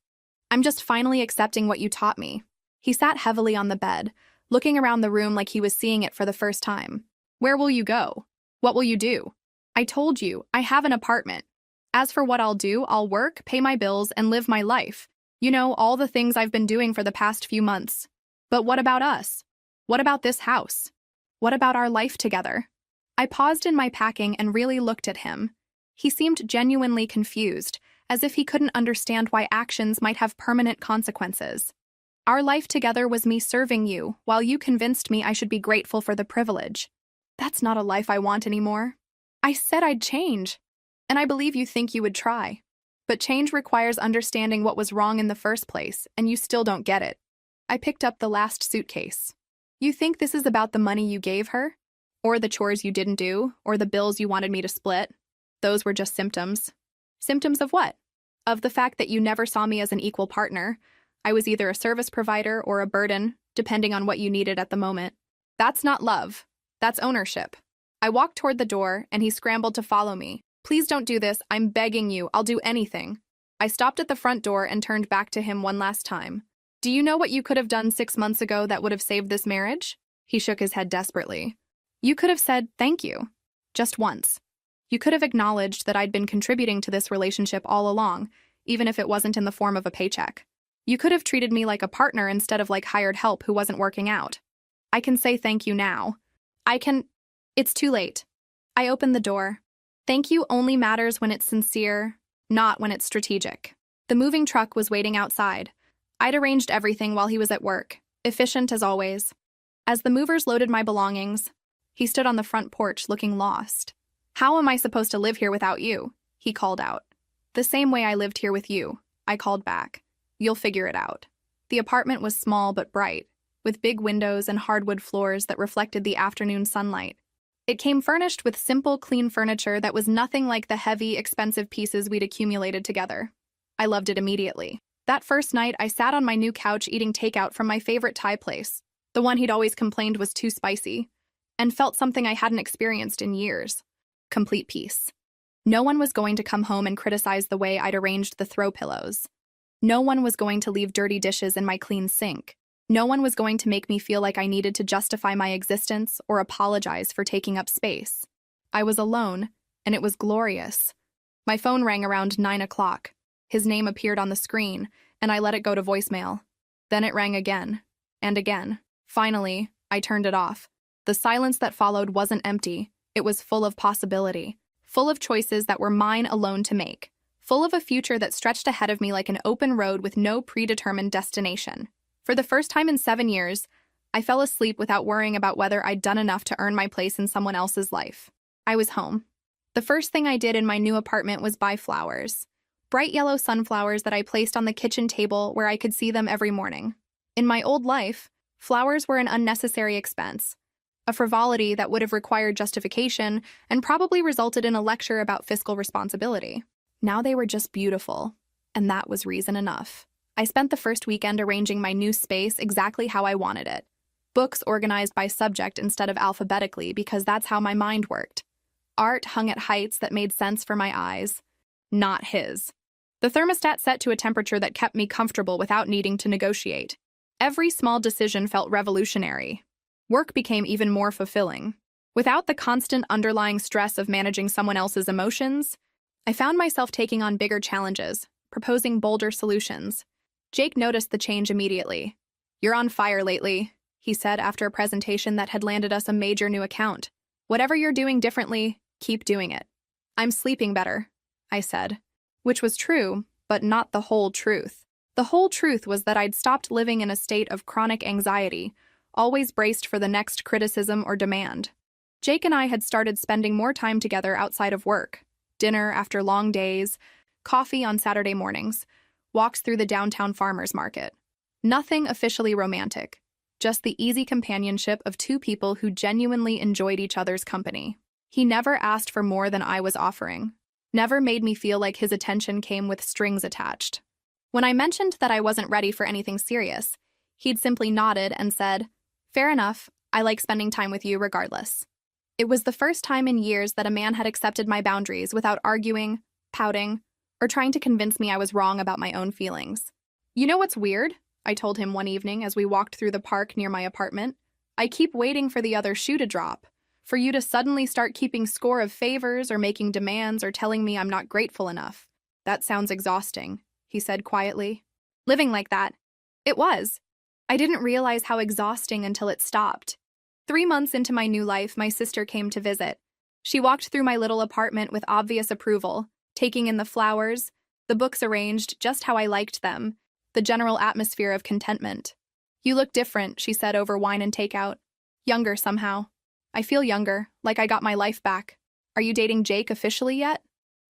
I'm just finally accepting what you taught me. He sat heavily on the bed, looking around the room like he was seeing it for the first time. Where will you go? What will you do? I told you, I have an apartment. As for what I'll do, I'll work, pay my bills, and live my life. You know, all the things I've been doing for the past few months. But what about us? What about this house? What about our life together? I paused in my packing and really looked at him. He seemed genuinely confused, as if he couldn't understand why actions might have permanent consequences. Our life together was me serving you, while you convinced me I should be grateful for the privilege. That's not a life I want anymore. I said I'd change, and I believe you think you would try. But change requires understanding what was wrong in the first place, and you still don't get it. I picked up the last suitcase. You think this is about the money you gave her? Or the chores you didn't do? Or the bills you wanted me to split? Those were just symptoms. Symptoms of what? Of the fact that you never saw me as an equal partner. I was either a service provider or a burden, depending on what you needed at the moment. That's not love. That's ownership. I walked toward the door, and he scrambled to follow me. Please don't do this. I'm begging you. I'll do anything. I stopped at the front door and turned back to him one last time. Do you know what you could have done 6 months ago that would have saved this marriage? He shook his head desperately. You could have said, thank you. Just once. You could have acknowledged that I'd been contributing to this relationship all along, even if it wasn't in the form of a paycheck. You could have treated me like a partner instead of like hired help who wasn't working out. I can say thank you now. It's too late. I opened the door. Thank you only matters when it's sincere, not when it's strategic. The moving truck was waiting outside. I'd arranged everything while he was at work, efficient as always. As the movers loaded my belongings, he stood on the front porch looking lost. How am I supposed to live here without you? He called out. The same way I lived here with you, I called back. You'll figure it out. The apartment was small but bright, with big windows and hardwood floors that reflected the afternoon sunlight. It came furnished with simple, clean furniture that was nothing like the heavy, expensive pieces we'd accumulated together. I loved it immediately. That first night, I sat on my new couch eating takeout from my favorite Thai place, the one he'd always complained was too spicy, and felt something I hadn't experienced in years. Complete peace. No one was going to come home and criticize the way I'd arranged the throw pillows. No one was going to leave dirty dishes in my clean sink. No one was going to make me feel like I needed to justify my existence or apologize for taking up space. I was alone, and it was glorious. My phone rang around 9 o'clock. His name appeared on the screen, and I let it go to voicemail. Then it rang again, and again. Finally, I turned it off. The silence that followed wasn't empty. It was full of possibility, full of choices that were mine alone to make, full of a future that stretched ahead of me like an open road with no predetermined destination. For the first time in 7 years, I fell asleep without worrying about whether I'd done enough to earn my place in someone else's life. I was home. The first thing I did in my new apartment was buy flowers. Bright yellow sunflowers that I placed on the kitchen table where I could see them every morning. In my old life, flowers were an unnecessary expense, a frivolity that would have required justification and probably resulted in a lecture about fiscal responsibility. Now they were just beautiful, and that was reason enough. I spent the first weekend arranging my new space exactly how I wanted it. Books organized by subject instead of alphabetically because that's how my mind worked. Art hung at heights that made sense for my eyes, not his. The thermostat set to a temperature that kept me comfortable without needing to negotiate. Every small decision felt revolutionary. Work became even more fulfilling. Without the constant underlying stress of managing someone else's emotions, I found myself taking on bigger challenges, proposing bolder solutions. Jake noticed the change immediately. "You're on fire lately," he said after a presentation that had landed us a major new account. "Whatever you're doing differently, keep doing it." "I'm sleeping better," I said, which was true, but not the whole truth. The whole truth was that I'd stopped living in a state of chronic anxiety, always braced for the next criticism or demand. Jake and I had started spending more time together outside of work, dinner after long days, coffee on Saturday mornings, walks through the downtown farmers market. Nothing officially romantic, just the easy companionship of two people who genuinely enjoyed each other's company. He never asked for more than I was offering, never made me feel like his attention came with strings attached. When I mentioned that I wasn't ready for anything serious, he'd simply nodded and said, "Fair enough, I like spending time with you regardless." It was the first time in years that a man had accepted my boundaries without arguing, pouting, or trying to convince me I was wrong about my own feelings. "You know what's weird?" I told him one evening as we walked through the park near my apartment. "I keep waiting for the other shoe to drop, for you to suddenly start keeping score of favors or making demands or telling me I'm not grateful enough. That sounds exhausting," he said quietly. Living like that. It was. I didn't realize how exhausting until it stopped. 3 months into my new life, my sister came to visit. She walked through my little apartment with obvious approval, taking in the flowers, the books arranged just how I liked them, the general atmosphere of contentment. "You look different," she said over wine and takeout. "Younger somehow." "I feel younger, like I got my life back." "Are you dating Jake officially yet?"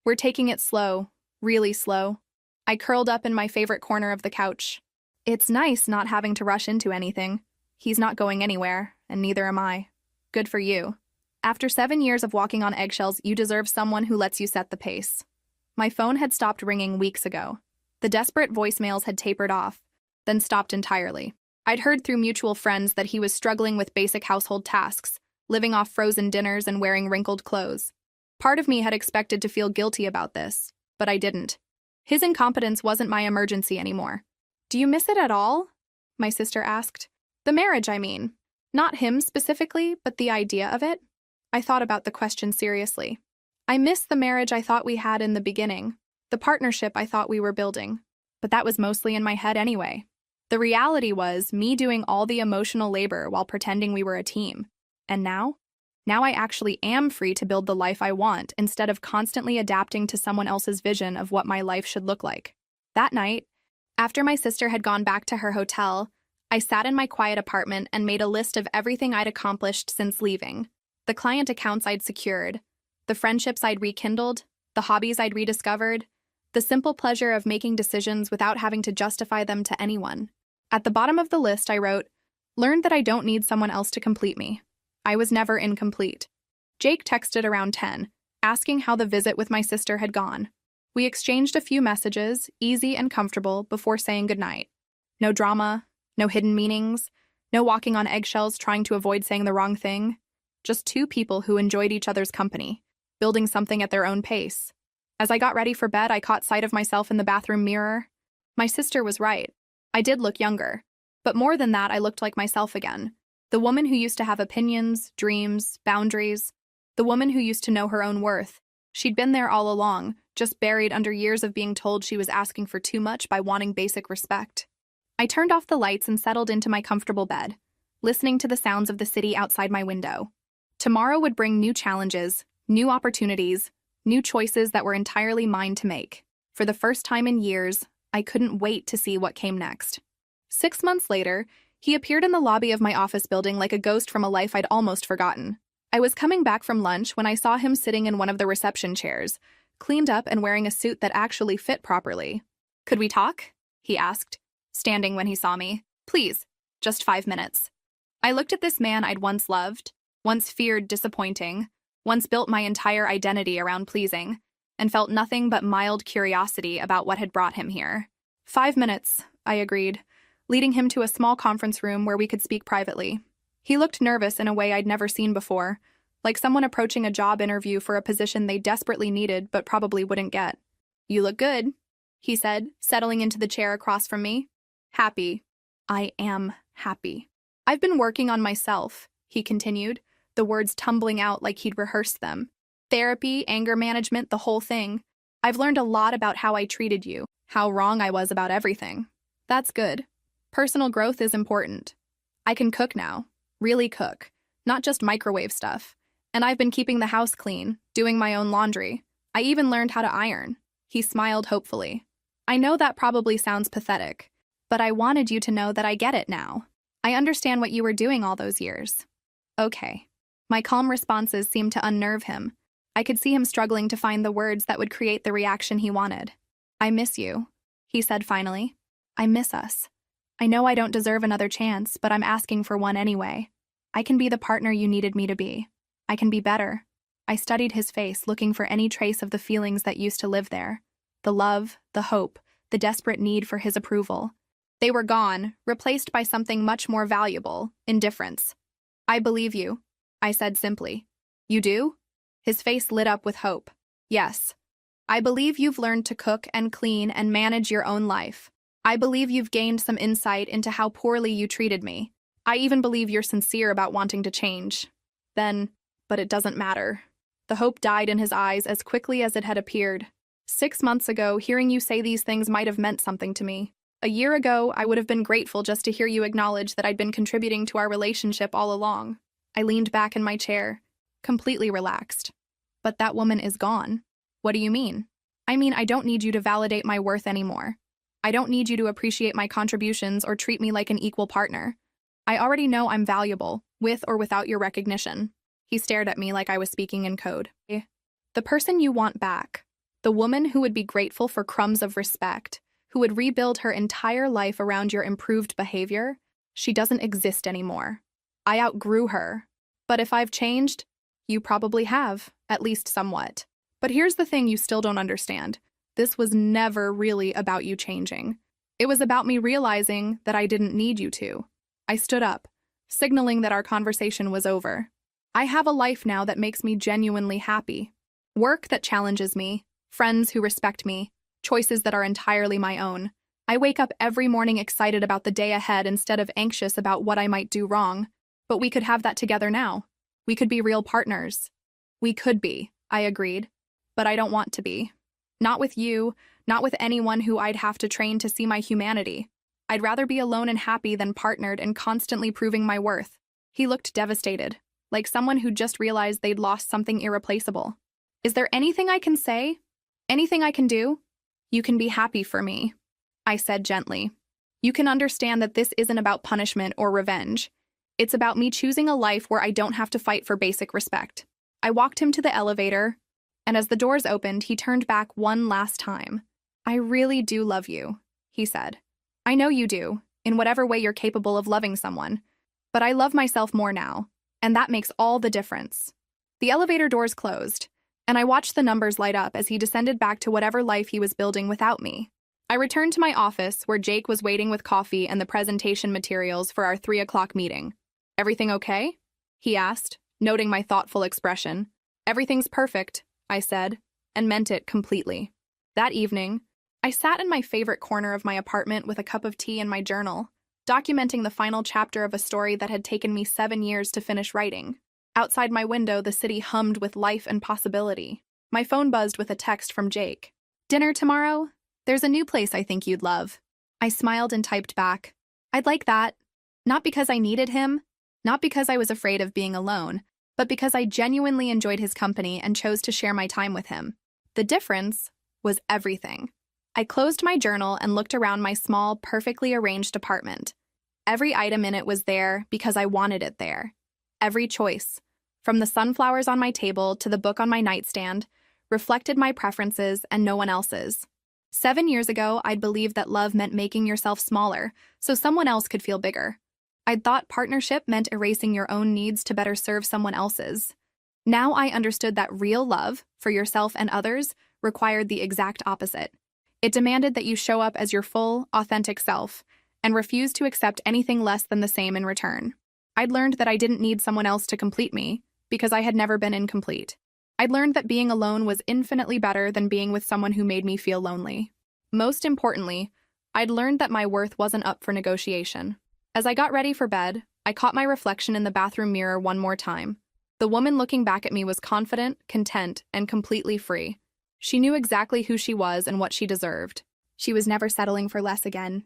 "We're taking it slow, really slow." I curled up in my favorite corner of the couch. It's nice not having to rush into anything. He's not going anywhere, and neither am I. Good for you. After 7 years of walking on eggshells, you deserve someone who lets you set the pace. My phone had stopped ringing weeks ago. The desperate voicemails had tapered off, then stopped entirely. I'd heard through mutual friends that he was struggling with basic household tasks, living off frozen dinners and wearing wrinkled clothes. Part of me had expected to feel guilty about this, but I didn't. His incompetence wasn't my emergency anymore. "Do you miss it at all?" my sister asked. "The marriage, I mean. Not him specifically, but the idea of it." I thought about the question seriously. I missed the marriage I thought we had in the beginning, the partnership I thought we were building. But that was mostly in my head anyway. The reality was me doing all the emotional labor while pretending we were a team. And now? Now I actually am free to build the life I want instead of constantly adapting to someone else's vision of what my life should look like. That night, after my sister had gone back to her hotel, I sat in my quiet apartment and made a list of everything I'd accomplished since leaving. The client accounts I'd secured, the friendships I'd rekindled, the hobbies I'd rediscovered, the simple pleasure of making decisions without having to justify them to anyone. At the bottom of the list, I wrote, "Learned that I don't need someone else to complete me." I was never incomplete. Jake texted around 10, asking how the visit with my sister had gone. We exchanged a few messages, easy and comfortable, before saying goodnight. No drama, no hidden meanings, no walking on eggshells trying to avoid saying the wrong thing. Just two people who enjoyed each other's company, building something at their own pace. As I got ready for bed, I caught sight of myself in the bathroom mirror. My sister was right. I did look younger. But more than that, I looked like myself again. The woman who used to have opinions, dreams, boundaries. The woman who used to know her own worth. She'd been there all along, just buried under years of being told she was asking for too much by wanting basic respect. I turned off the lights and settled into my comfortable bed, listening to the sounds of the city outside my window. Tomorrow would bring new challenges, new opportunities, new choices that were entirely mine to make. For the first time in years, I couldn't wait to see what came next. 6 months later, he appeared in the lobby of my office building like a ghost from a life I'd almost forgotten. I was coming back from lunch when I saw him sitting in one of the reception chairs, cleaned up and wearing a suit that actually fit properly. "Could we talk?" he asked, standing when he saw me. "Please, just 5 minutes." I looked at this man I'd once loved, once feared disappointing, once built my entire identity around pleasing, and felt nothing but mild curiosity about what had brought him here. 5 minutes, I agreed, leading him to a small conference room where we could speak privately. He looked nervous in a way I'd never seen before, like someone approaching a job interview for a position they desperately needed but probably wouldn't get. "You look good," he said, settling into the chair across from me. "Happy. I am happy. I've been working on myself," he continued, the words tumbling out like he'd rehearsed them. "Therapy, anger management, the whole thing. I've learned a lot about how I treated you, how wrong I was about everything." "That's good. Personal growth is important. I can cook now. Really cook. Not just microwave stuff. And I've been keeping the house clean, doing my own laundry. I even learned how to iron." He smiled hopefully. "I know that probably sounds pathetic, but I wanted you to know that I get it now. I understand what you were doing all those years." "Okay." My calm responses seemed to unnerve him. I could see him struggling to find the words that would create the reaction he wanted. "I miss you," he said finally. "I miss us. I know I don't deserve another chance, but I'm asking for one anyway. I can be the partner you needed me to be. I can be better." I studied his face, looking for any trace of the feelings that used to live there. The love, the hope, the desperate need for his approval. They were gone, replaced by something much more valuable, indifference. "I believe you," I said simply. "You do?" His face lit up with hope. "Yes. I believe you've learned to cook and clean and manage your own life. I believe you've gained some insight into how poorly you treated me. I even believe you're sincere about wanting to change." But it doesn't matter. The hope died in his eyes as quickly as it had appeared. 6 months ago, hearing you say these things might have meant something to me. A year ago, I would have been grateful just to hear you acknowledge that I'd been contributing to our relationship all along. I leaned back in my chair, completely relaxed. "But that woman is gone." "What do you mean?" "I mean, I don't need you to validate my worth anymore. I don't need you to appreciate my contributions or treat me like an equal partner. I already know I'm valuable, with or without your recognition." He stared at me like I was speaking in code. "The person you want back, the woman who would be grateful for crumbs of respect, who would rebuild her entire life around your improved behavior, she doesn't exist anymore. I outgrew her. But if I've changed, you probably have, at least somewhat. But here's the thing you still don't understand. This was never really about you changing. It was about me realizing that I didn't need you to." I stood up, signaling that our conversation was over. "I have a life now that makes me genuinely happy. Work that challenges me, friends who respect me, choices that are entirely my own. I wake up every morning excited about the day ahead instead of anxious about what I might do wrong. But we could have that together now. We could be real partners." "We could be," I agreed, But I don't want to be. Not with you, not with anyone who I'd have to train to see my humanity. I'd rather be alone and happy than partnered and constantly proving my worth. He looked devastated, like someone who just realized they'd lost something irreplaceable. Is there anything I can say? Anything I can do? You can be happy for me, I said gently. You can understand that this isn't about punishment or revenge. It's about me choosing a life where I don't have to fight for basic respect. I walked him to the elevator, and as the doors opened, he turned back one last time. I really do love you, he said. I know you do, in whatever way you're capable of loving someone. But I love myself more now, and that makes all the difference. The elevator doors closed, and I watched the numbers light up as he descended back to whatever life he was building without me. I returned to my office, where Jake was waiting with coffee and the presentation materials for our 3 o'clock meeting. Everything okay? He asked, noting my thoughtful expression. Everything's perfect, I said, and meant it completely. That evening, I sat in my favorite corner of my apartment with a cup of tea and my journal, documenting the final chapter of a story that had taken me 7 years to finish writing. Outside my window, the city hummed with life and possibility. My phone buzzed with a text from Jake. Dinner tomorrow? There's a new place I think you'd love. I smiled and typed back. I'd like that. Not because I needed him, not because I was afraid of being alone, but because I genuinely enjoyed his company and chose to share my time with him. The difference was everything. I closed my journal and looked around my small, perfectly arranged apartment. Every item in it was there because I wanted it there. Every choice, from the sunflowers on my table to the book on my nightstand, reflected my preferences and no one else's. 7 years ago, I'd believed that love meant making yourself smaller so someone else could feel bigger. I'd thought partnership meant erasing your own needs to better serve someone else's. Now I understood that real love, for yourself and others, required the exact opposite. It demanded that you show up as your full, authentic self and refuse to accept anything less than the same in return. I'd learned that I didn't need someone else to complete me because I had never been incomplete. I'd learned that being alone was infinitely better than being with someone who made me feel lonely. Most importantly, I'd learned that my worth wasn't up for negotiation. As I got ready for bed, I caught my reflection in the bathroom mirror one more time. The woman looking back at me was confident, content, and completely free. She knew exactly who she was and what she deserved. She was never settling for less again.